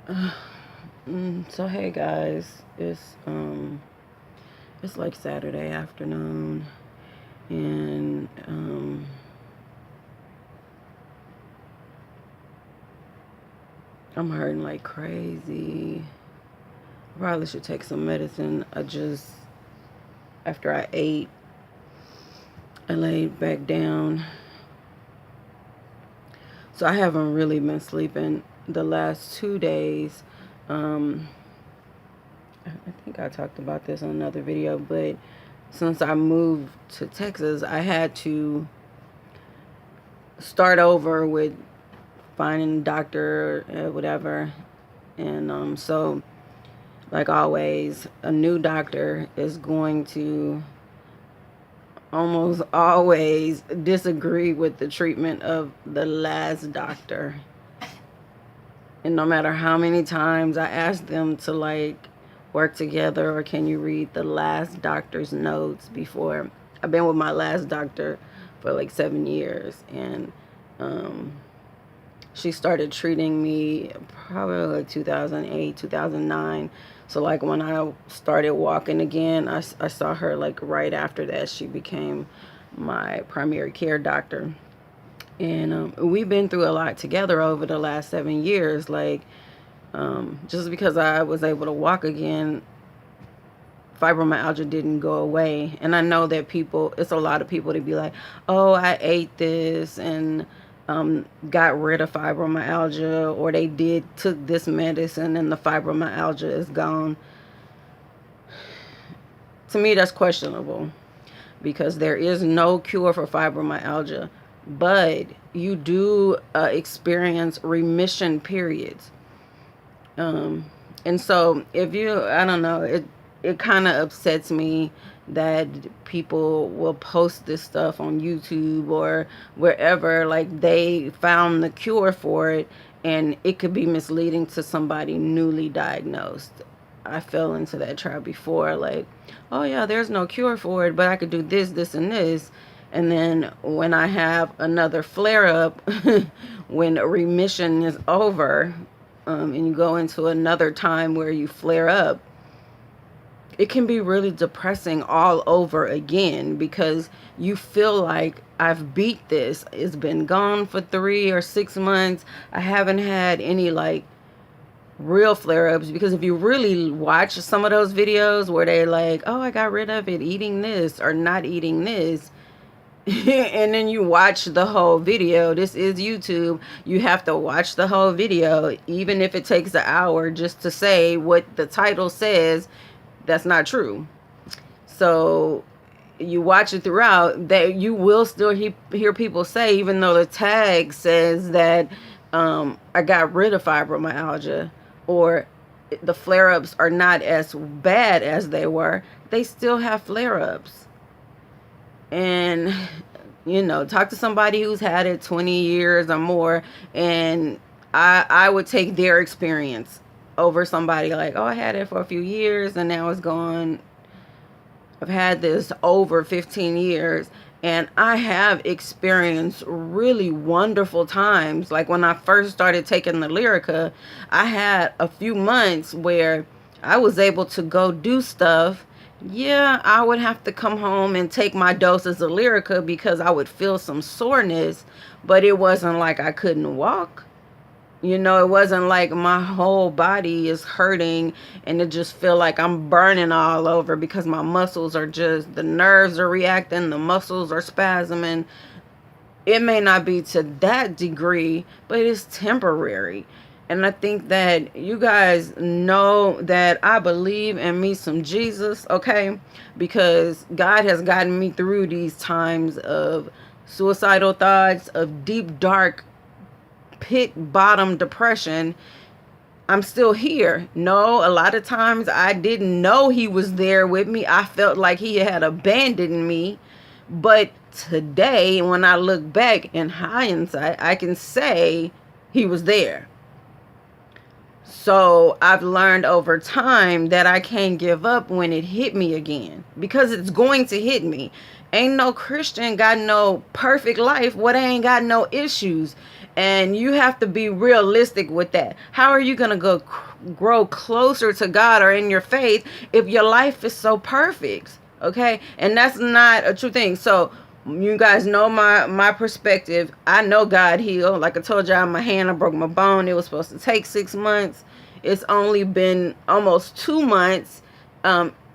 So hey guys, it's like Saturday afternoon, and I'm hurting like crazy. I probably should take some medicine. After I ate, I laid back down. So I haven't really been sleeping the last 2 days. Um, I think I talked about this in another video, but since I moved to Texas, I had to start over with finding a doctor, whatever. And so, like always, a new doctor is going to almost always disagree with the treatment of the last doctor. And no matter how many times I ask them to work together, or can you read the last doctor's notes before, I've been with my last doctor for like 7 years, and she started treating me probably like 2008, 2009. So like when I started walking again, I saw her like right after that. She became my primary care doctor. And we've been through a lot together over the last 7 years. Just because I was able to walk again, fibromyalgia didn't go away. And I know that it's a lot of people to be like, oh, I ate this and got rid of fibromyalgia, or they took this medicine and the fibromyalgia is gone. To me, that's questionable, because there is no cure for fibromyalgia, but you do experience remission periods. And so I don't know, it kind of upsets me that people will post this stuff on YouTube or wherever, like they found the cure for it, and it could be misleading to somebody newly diagnosed. I fell into that trap before, like, oh yeah, there's no cure for it, but I could do this, this, and this. And then when I have another flare up, when remission is over, and you go into another time where you flare up, it can be really depressing all over again, because you feel like, I've beat this. It's been gone for 3 or 6 months. I haven't had any real flare-ups, because if you really watch some of those videos where they're like, oh, I got rid of it eating this or not eating this, and then you watch the whole video. This is YouTube. You have to watch the whole video, even if it takes an hour just to say what the title says. That's not true. So you watch it throughout, that you will still hear people say, even though the tag says that I got rid of fibromyalgia, or the flare-ups are not as bad as they were, they still have flare-ups. And talk to somebody who's had it 20 years or more, and I would take their experience over somebody like, oh, I had it for a few years and now it's gone. I've had this over 15 years, and I have experienced really wonderful times. Like when I first started taking the Lyrica, I had a few months where I was able to go do stuff. Yeah, I would have to come home and take my doses of Lyrica because I would feel some soreness, but it wasn't like I couldn't walk. It wasn't like my whole body is hurting and it just feel like I'm burning all over, because my muscles are the nerves are reacting, the muscles are spasming. It may not be to that degree, but it's temporary. And I think that you guys know that I believe in me some Jesus, okay? Because God has gotten me through these times of suicidal thoughts, of deep, dark, pit bottom depression. I'm still here. No, a lot of times I didn't know he was there with me. I felt like he had abandoned me. But today, when I look back in hindsight, I can say he was there. So I've learned over time that I can't give up when it hit me again, because it's going to hit me. Ain't no Christian got no perfect life. What ain't got no issues. And you have to be realistic with that. How are you going to grow closer to God or in your faith if your life is so perfect? Okay? And that's not a true thing. So you guys know my perspective. I know God healed. Like I told y'all, my hand, I broke my bone. It was supposed to take 6 months. It's only been almost 2 months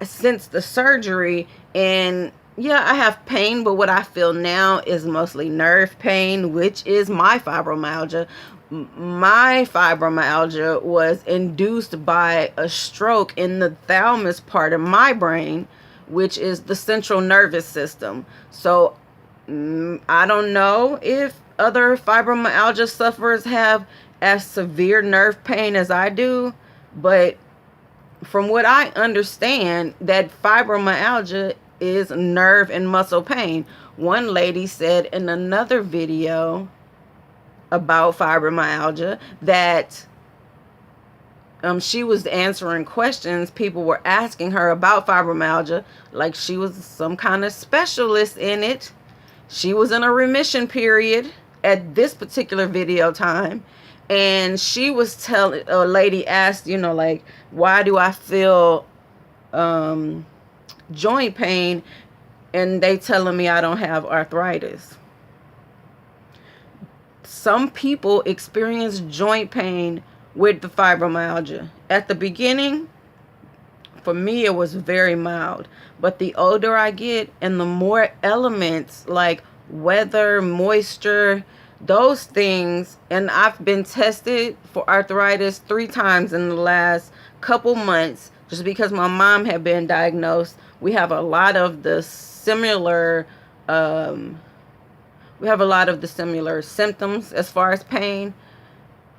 since the surgery. And yeah, I have pain, but what I feel now is mostly nerve pain, which is my fibromyalgia. My fibromyalgia was induced by a stroke in the thalamus part of my brain, which is the central nervous system. So I don't know if other fibromyalgia sufferers have as severe nerve pain as I do, but from what I understand, that fibromyalgia is nerve and muscle pain. One lady said in another video about fibromyalgia that she was answering questions people were asking her about fibromyalgia, like she was some kind of specialist in it. She was in a remission period at this particular video time. And she was telling, a lady asked, like, why do I feel joint pain? And they telling me I don't have arthritis. Some people experience joint pain with the fibromyalgia. At the beginning, for me, it was very mild. But the older I get and the more elements like weather, moisture, those things, and I've been tested for arthritis 3 times in the last couple months just because my mom had been diagnosed. We have a lot of the similar symptoms as far as pain.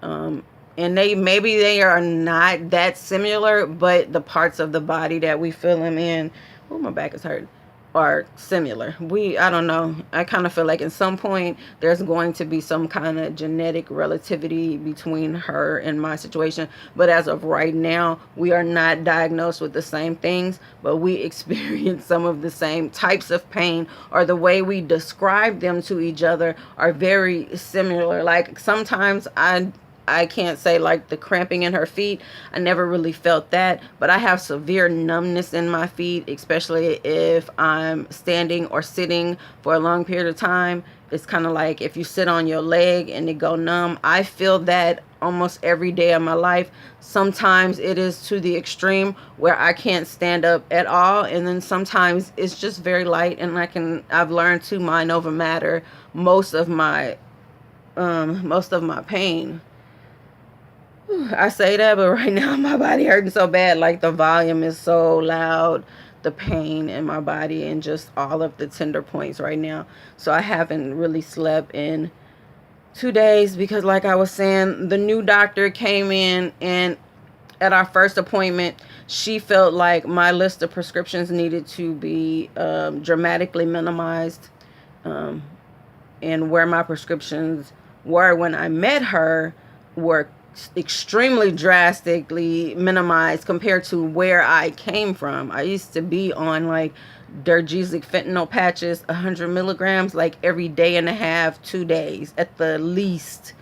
And they are not that similar, but the parts of the body that we feel them in, oh, my back is hurting, are similar. I don't know. I kind of feel like at some point there's going to be some kind of genetic relativity between her and my situation. But as of right now, we are not diagnosed with the same things, but we experience some of the same types of pain, or the way we describe them to each other are very similar. Like sometimes I can't say like the cramping in her feet. I never really felt that, but I have severe numbness in my feet, especially if I'm standing or sitting for a long period of time. It's kind of like if you sit on your leg and it go numb. I feel that almost every day of my life. Sometimes it is to the extreme where I can't stand up at all, and then sometimes it's just very light, and I've learned to mind over matter most of my pain. I say that, but right now my body hurting so bad. Like the volume is so loud, the pain in my body, and just all of the tender points right now. So I haven't really slept in 2 days because, like I was saying, the new doctor came in, and at our first appointment, she felt like my list of prescriptions needed to be dramatically minimized. And where my prescriptions were when I met her were extremely drastically minimized compared to where I came from. I used to be on like Durgesic fentanyl patches, 100 milligrams, like every day and a half, 2 days at the least.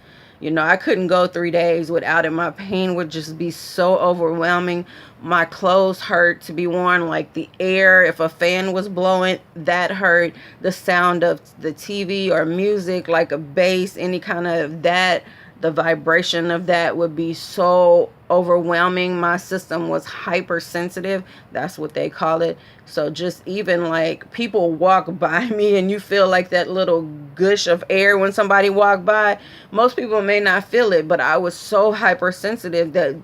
I couldn't go 3 days without it. My pain would just be so overwhelming. My clothes hurt to be worn, like the air, if a fan was blowing, that hurt. The sound of the TV or music, like a bass, any kind of that, the vibration of that would be so overwhelming. My system was hypersensitive. That's what they call it. So just even like people walk by me and you feel like that little gush of air when somebody walk by. Most people may not feel it, but I was so hypersensitive that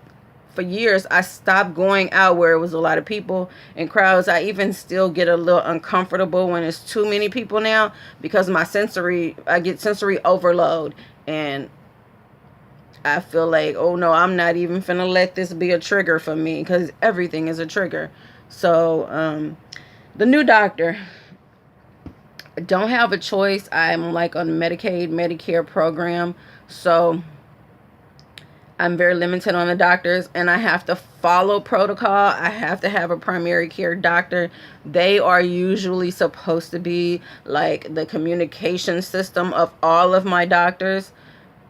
for years I stopped going out where it was a lot of people and crowds. I even still get a little uncomfortable when it's too many people now because I get sensory overload, and I feel like, oh no, I'm not even finna let this be a trigger for me, because everything is a trigger. So the new doctor, don't have a choice. I'm like on Medicaid, Medicare program, so I'm very limited on the doctors, and I have to follow protocol. I have to have a primary care doctor. They are usually supposed to be like the communication system of all of my doctors.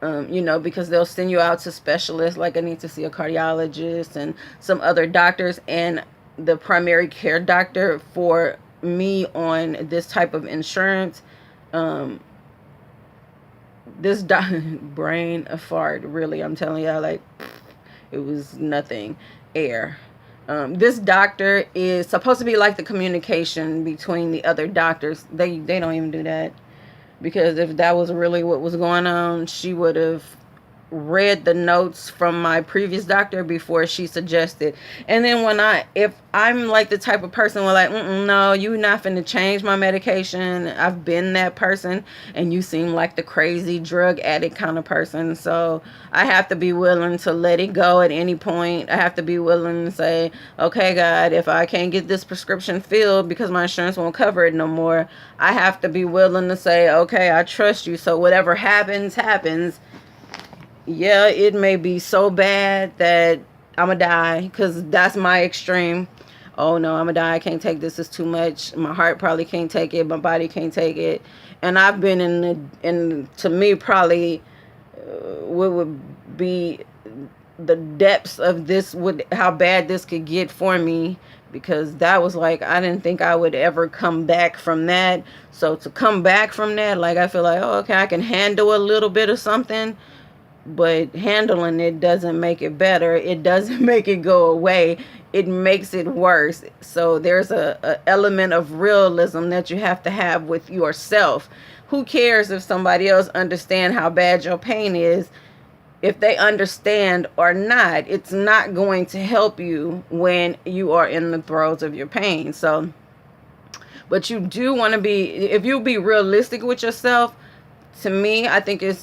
because they'll send you out to specialists, like I need to see a cardiologist and some other doctors, and the primary care doctor for me on this type of insurance, um, this brain a fart, really, I'm telling y'all, like, it was nothing, air. This doctor is supposed to be like the communication between the other doctors. They don't even do that, because if that was really what was going on, she would have read the notes from my previous doctor before she suggested. And then if I'm like the type of person where like, no, you not finna change my medication. I've been that person, and you seem like the crazy drug addict kind of person. So I have to be willing to let it go at any point. I have to be willing to say, okay, God, if I can't get this prescription filled because my insurance won't cover it no more, I have to be willing to say, okay, I trust you. So whatever happens, happens. Yeah, it may be so bad that I'm gonna die, because that's my extreme. Oh no, I'm gonna die. I can't take this. It's too much. My heart probably can't take it. My body can't take it. And I've been in to me, probably what would be the depths of this, how bad this could get for me, because that was like, I didn't think I would ever come back from that. So to come back from that, like, I feel like, oh, okay, I can handle a little bit of something, but handling it doesn't make it better. It doesn't make it go away. It makes it worse. So there's a element of realism that you have to have with yourself. Who cares if somebody else understand how bad your pain is? If they understand or not, it's not going to help you when you are in the throes of your pain. So, but you do want to be, if you be realistic with yourself, to me, I think it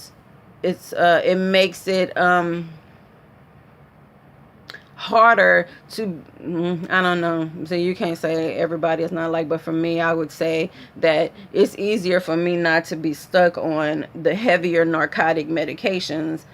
makes it harder to, I don't know, so you can't say everybody is not like, but for me, I would say that it's easier for me not to be stuck on the heavier narcotic medications.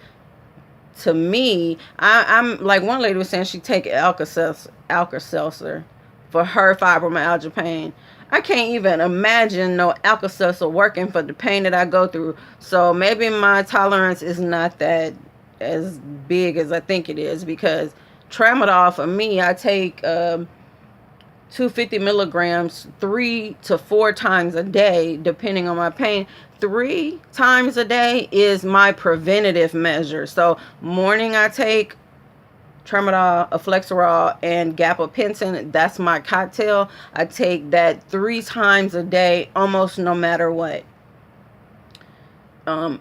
To me, I'm like, one lady was saying she take Alka-Seltzer for her fibromyalgia pain. I can't even imagine no Alka-Seltzer working for the pain that I go through. So maybe my tolerance is not that as big as I think it is, because tramadol for me, I take 250 milligrams 3 to 4 times a day, depending on my pain. 3 times a day is my preventative measure. So morning I take tramadol, aflexerol, and gabapentin. That's my cocktail. I take that 3 times a day, almost no matter what.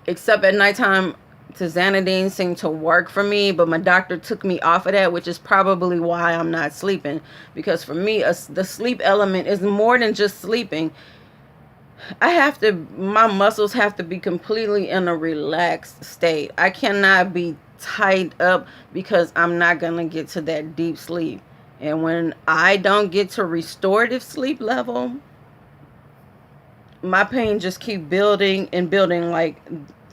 Except at nighttime, tizanidine seemed to work for me, but my doctor took me off of that, which is probably why I'm not sleeping. Because for me, the sleep element is more than just sleeping. My muscles have to be completely in a relaxed state. I cannot be tied up, because I'm not going to get to that deep sleep. And when I don't get to restorative sleep level, my pain just keep building and building. Like,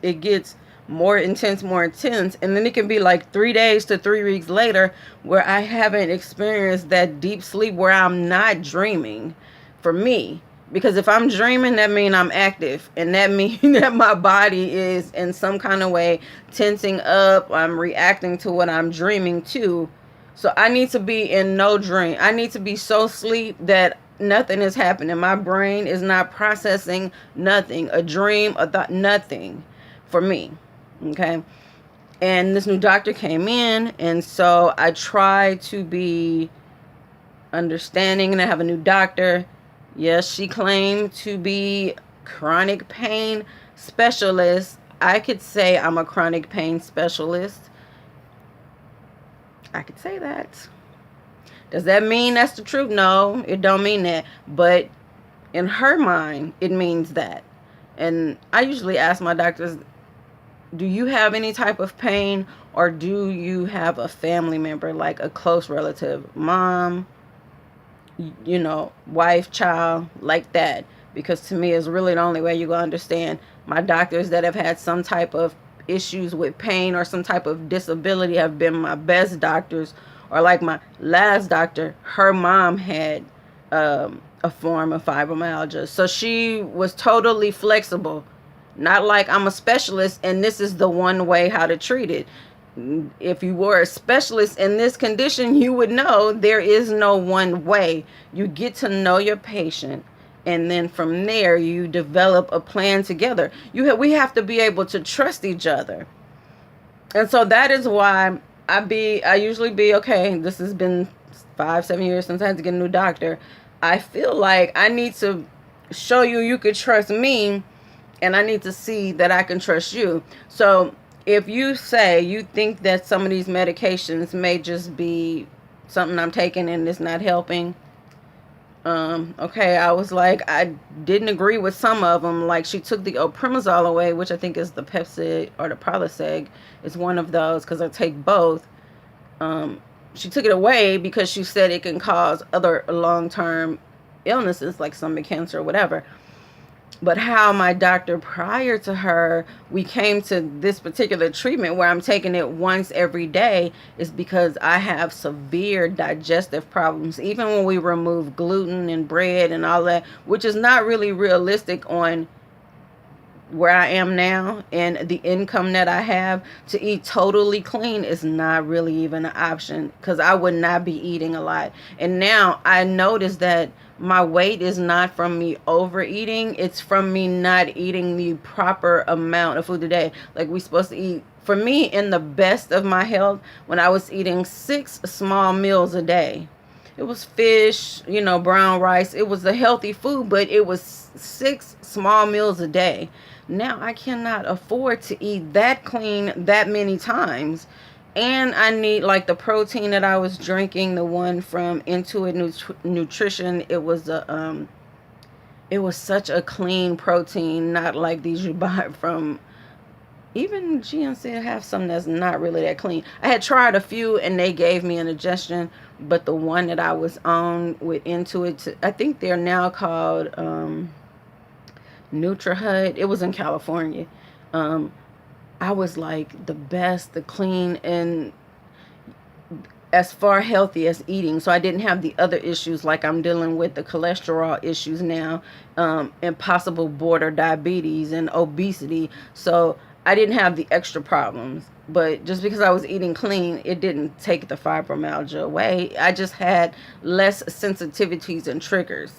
it gets more intense, and then it can be like 3 days to 3 weeks later where I haven't experienced that deep sleep where I'm not dreaming. For me, because if I'm dreaming, that means I'm active, and that means that my body is in some kind of way tensing up. I'm reacting to what I'm dreaming to. So I need to be in no dream. I need to be so asleep that nothing is happening. My brain is not processing nothing, a dream, a thought, nothing for me. Okay. And this new doctor came in, and so I try to be understanding, and I have a new doctor. Yes, she claimed to be chronic pain specialist. I could say I'm a chronic pain specialist. I could say that. Does that mean that's the truth? No, it don't mean that. But in her mind, it means that. And I usually ask my doctors, do you have any type of pain, or do you have a family member, like a close relative, mom, wife, child, like that? Because to me, it's really the only way you're going to understand. My doctors that have had some type of issues with pain or some type of disability have been my best doctors. Or like my last doctor, her mom had a form of fibromyalgia. So she was totally flexible. Not like I'm a specialist and this is the one way how to treat it. If you were a specialist in this condition, you would know there is no one way. You get to know your patient, and then from there you develop a plan together. We have to be able to trust each other. And so that is why I usually be okay. This has been 5-7 years since I had to get a new doctor. I feel like I need to show you could trust me, and I need to see that I can trust you. So if you say you think that some of these medications may just be something I'm taking and it's not helping, okay, I was like, I didn't agree with some of them. Like, she took the oprimazole away, which I think is the Pepsid or the Prilosec. It's one of those because I take both. She took it away because she said it can cause other long-term illnesses like stomach cancer or whatever. But how my doctor prior to her, we came to this particular treatment where I'm taking it once every day, is because I have severe digestive problems. Even when we remove gluten and bread and all that, which is not really realistic on where I am now and the income that I have, to eat totally clean is not really even an option, because I would not be eating a lot. And now I notice that my weight is not from me overeating, it's from me not eating the proper amount of food a day. Like, we supposed to eat, for me, in the best of my health, when I was eating 6 small meals a day. It was fish, brown rice. It was a healthy food, but it was 6 small meals a day. Now I cannot afford to eat that clean that many times. And I need, like, the protein that I was drinking, the one from Intuit Nutrition. It was it was such a clean protein, not like these you buy from, even GNC have some that's not really that clean. I had tried a few and they gave me an indigestion, but the one that I was on with Intuit, I think they're now called NutriHut. It was in California. I was like the best, the clean, and as far healthy as eating. So I didn't have the other issues like I'm dealing with, the cholesterol issues now, and possible border diabetes and obesity. So I didn't have the extra problems. But just because I was eating clean, it didn't take the fibromyalgia away. I just had less sensitivities and triggers.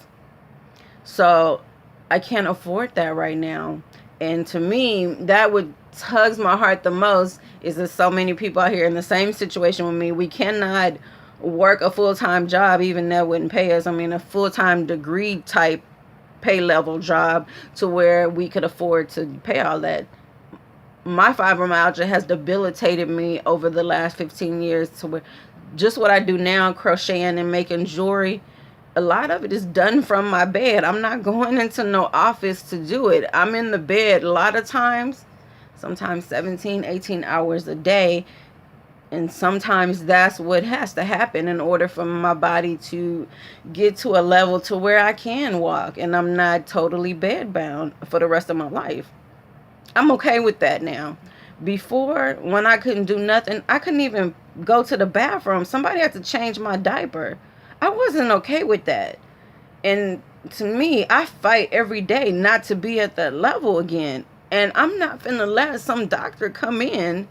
So I can't afford that right now. And to me, that would tugs my heart the most, is that so many people out here in the same situation with me. We cannot work a full-time job, even that wouldn't pay us. I mean, a full-time degree type pay level job to where we could afford to pay all that. My fibromyalgia has debilitated me over the last 15 years to where just what I do now, crocheting and making jewelry, a lot of it is done from my bed. I'm not going into no office to do it. I'm in the bed a lot of times, sometimes 17, 18 hours a day. And sometimes that's what has to happen in order for my body to get to a level to where I can walk and I'm not totally bedbound for the rest of my life. I'm okay with that now. Before, when I couldn't do nothing, I couldn't even go to the bathroom. Somebody had to change my diaper. I wasn't okay with that. And to me, I fight every day not to be at that level again. And I'm not finna let some doctor come in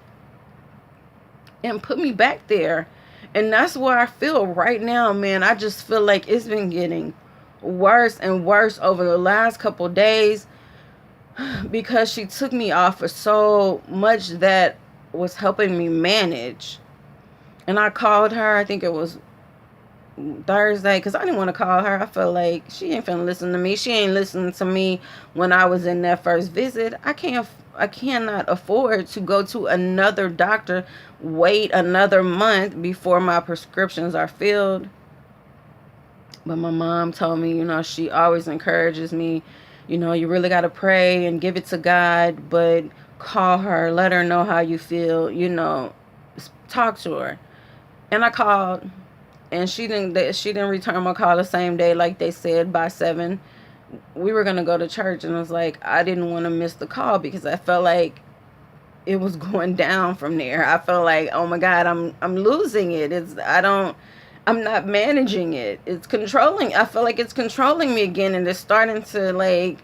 and put me back there. And that's where I feel right now, man. I just feel like it's been getting worse and worse over the last couple days, because she took me off for so much that was helping me manage. And I called her, I think it was Thursday, because I didn't want to call her. I felt like she ain't finna listen to me. She ain't listening to me when I was in that first visit. I cannot afford to go to another doctor, wait another month before my prescriptions are filled. But my mom told me, she always encourages me, you really got to pray and give it to God, but call her, let her know how you feel, talk to her. And I called, and she didn't return my call the same day, like they said by 7. We were going to go to church, and I was like, I didn't want to miss the call because I felt like it was going down from there. I felt like, oh my God, I'm losing it. I'm not managing it. It's controlling. I feel like it's controlling me again, and it's starting to, like,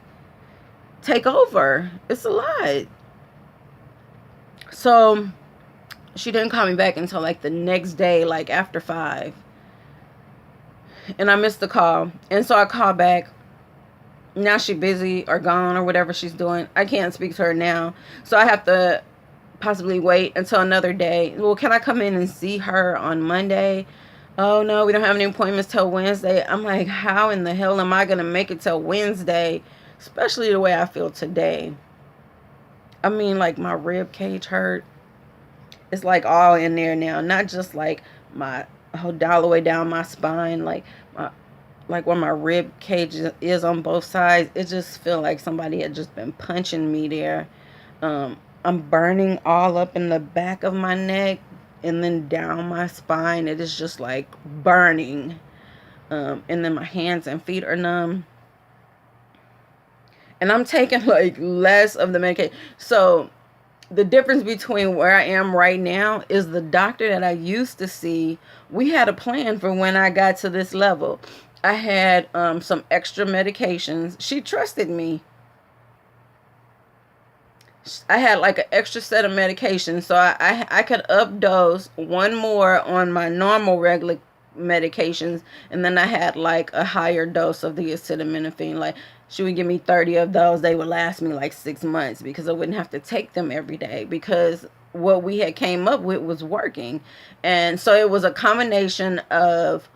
take over. It's a lot. So she didn't call me back until like the next day, like after 5. And I missed the call. And so I called back. Now she's busy or gone or whatever she's doing. I can't speak to her now. So I have to possibly wait until another day. Well, can I come in and see her on Monday? Oh no, we don't have any appointments till Wednesday. I'm like, how in the hell am I going to make it till Wednesday? Especially the way I feel today. I mean, like my rib cage hurt. It's like all in there now. Not just like my whole all the way down my spine, like where my rib cage is on both sides. It just feel like somebody had just been punching me there. I'm burning all up in the back of my neck and then down my spine. It is just like burning. And then my hands and feet are numb. And I'm taking like less of the medication. So the difference between where I am right now is the doctor that I used to see, we had a plan for when I got to this level. I had some extra medications. She trusted me. I had like an extra set of medications, so I could updose one more on my normal regular medications, and then I had like a higher dose of the acetaminophen. Like she would give me 30 of those. They would last me like 6 months because I wouldn't have to take them every day, because what we had came up with was working. And so it was a combination of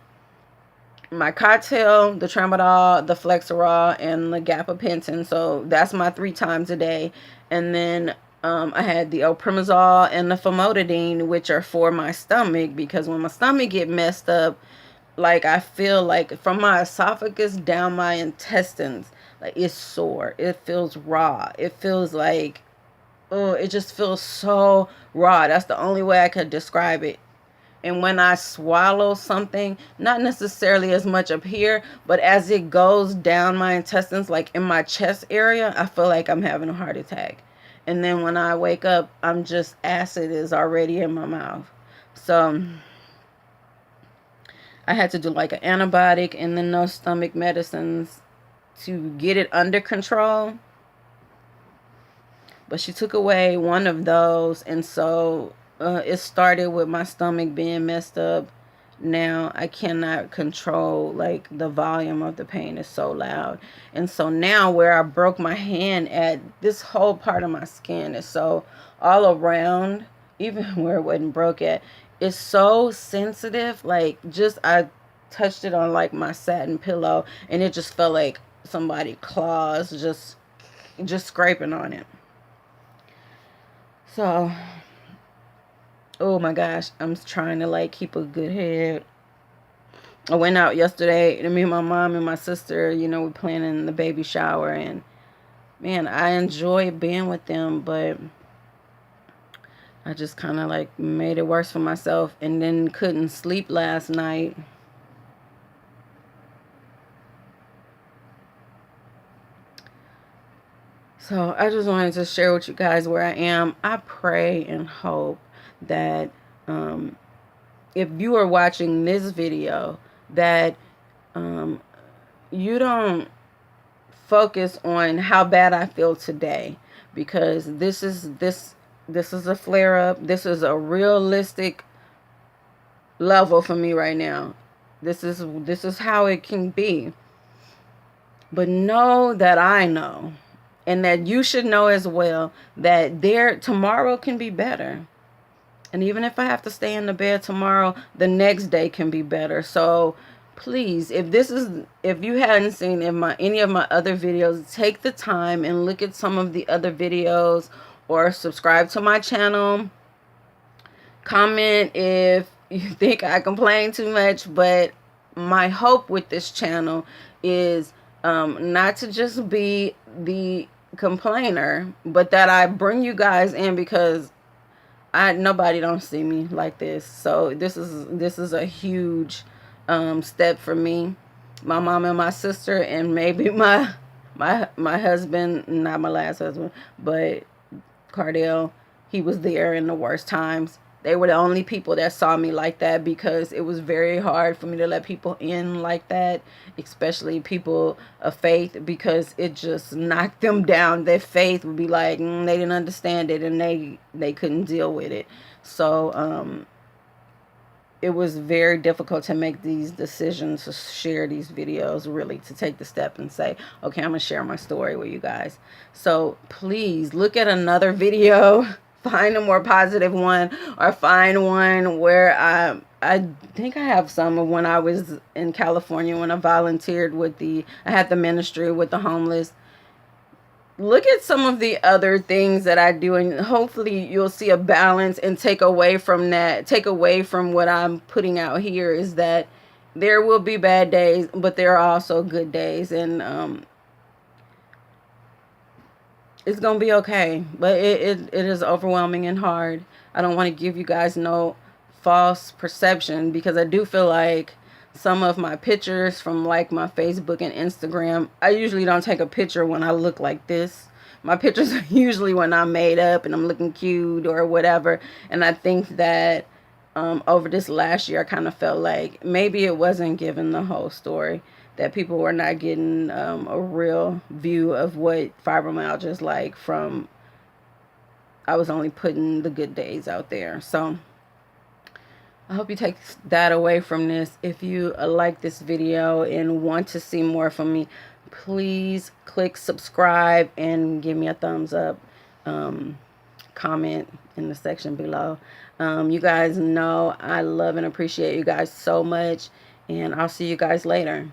my cocktail, the tramadol, the Flexerol, and the gabapentin. So that's my 3 times a day. And then I had the omeprazole and the famotidine, which are for my stomach, because when my stomach get messed up, like I feel like from my esophagus down my intestines, like it's sore. It feels raw. It feels like, oh, it just feels so raw. That's the only way I could describe it. And when I swallow something, not necessarily as much up here, but as it goes down my intestines, like in my chest area, I feel like I'm having a heart attack. And then when I wake up, I'm just, acid is already in my mouth. So I had to do like an antibiotic and then those stomach medicines to get it under control. But she took away one of those, and so it started with my stomach being messed up. Now I cannot control, like the volume of the pain is so loud. And so now where I broke my hand at, this whole part of my skin is so all around, even where it wasn't broke at, it's so sensitive. Like just I touched it on like my satin pillow and it just felt like somebody claws just scraping on it. So, oh my gosh, I'm trying to like keep a good head. I went out yesterday to meet my mom and my sister. You know, we're planning the baby shower, and man, I enjoy being with them, but I just kind of like made it worse for myself, and then couldn't sleep last night. So I just wanted to share with you guys where I am. I pray and hope that if you are watching this video, that you don't focus on how bad I feel today, because this is a flare up. This is a realistic level for me right now. This is how it can be. But know that I know, and that you should know as well, that tomorrow can be better. And even if I have to stay in the bed tomorrow, the next day can be better. So please, if you hadn't seen any of my other videos, take the time and look at some of the other videos, or subscribe to my channel. Comment if you think I complain too much, but my hope with this channel is not to just be the complainer, but that I bring you guys in, because nobody don't see me like this. So this is a huge step for me, my mom and my sister, and maybe my husband, not my last husband, but Cardell. He was there in the worst times. They were the only people that saw me like that, because it was very hard for me to let people in like that, especially people of faith, because it just knocked them down. Their faith would be like, they didn't understand it, and they couldn't deal with it. So it was very difficult to make these decisions, to share these videos, really to take the step and say, okay, I'm gonna share my story with you guys. So please look at another video, find a more positive one, or find one where I think I have some of when I was in California, when I volunteered with I had the ministry with the homeless. Look at some of the other things that I do, and hopefully you'll see a balance and take away from that. Take away from what I'm putting out here is that there will be bad days, but there are also good days, and it's gonna be okay. But it is overwhelming and hard. I don't want to give you guys no false perception, because I do feel like some of my pictures from like my Facebook and Instagram, I usually don't take a picture when I look like this. My pictures are usually when I'm made up and I'm looking cute or whatever. And I think that over this last year, I kind of felt like maybe it wasn't given the whole story, that people were not getting a real view of what fibromyalgia is like. From I was only putting the good days out there. So I hope you take that away from this. If you like this video and want to see more from me, please click subscribe and give me a thumbs up. Comment in the section below. You guys know I love and appreciate you guys so much, and I'll see you guys later.